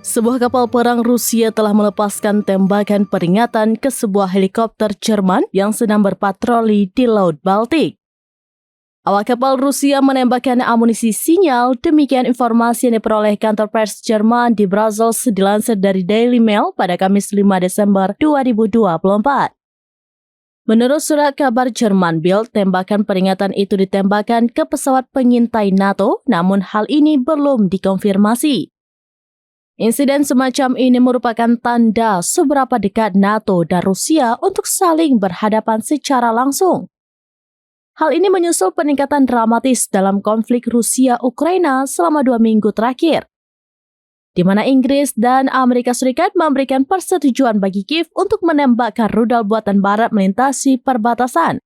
Sebuah kapal perang Rusia telah melepaskan tembakan peringatan ke sebuah helikopter Jerman yang sedang berpatroli di Laut Baltik. Awak kapal Rusia menembakkan amunisi sinyal, demikian informasi yang diperoleh kantor pers Jerman di Brussels dilansir dari Daily Mail pada Kamis 5 Desember 2024. Menurut surat kabar Jerman Bild, tembakan peringatan itu ditembakkan ke pesawat pengintai NATO, namun hal ini belum dikonfirmasi. Insiden semacam ini merupakan tanda seberapa dekat NATO dan Rusia untuk saling berhadapan secara langsung. Hal ini menyusul peningkatan dramatis dalam konflik Rusia-Ukraina selama 2 minggu terakhir, di mana Inggris dan Amerika Serikat memberikan persetujuan bagi Kiev untuk menembakkan rudal buatan Barat melintasi perbatasan.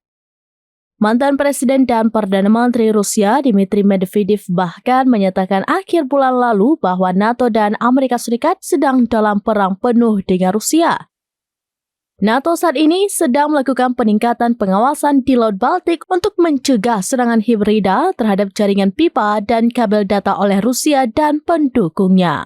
Mantan Presiden dan Perdana Menteri Rusia Dmitry Medvedev bahkan menyatakan akhir bulan lalu bahwa NATO dan Amerika Serikat sedang dalam perang penuh dengan Rusia. NATO saat ini sedang melakukan peningkatan pengawasan di Laut Baltik untuk mencegah serangan hibrida terhadap jaringan pipa dan kabel data oleh Rusia dan pendukungnya.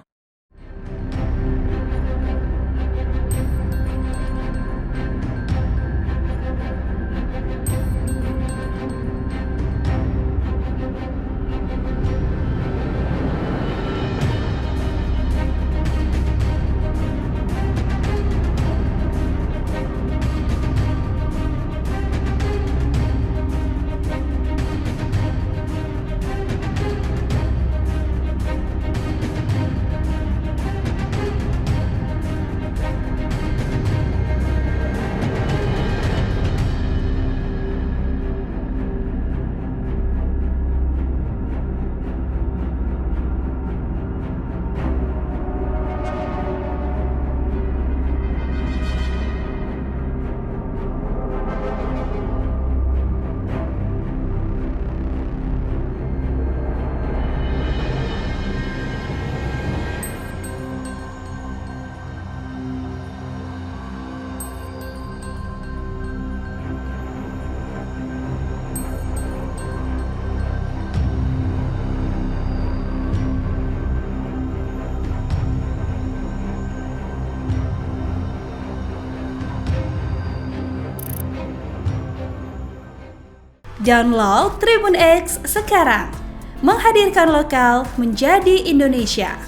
Download Tribun X sekarang, menghadirkan lokal menjadi Indonesia.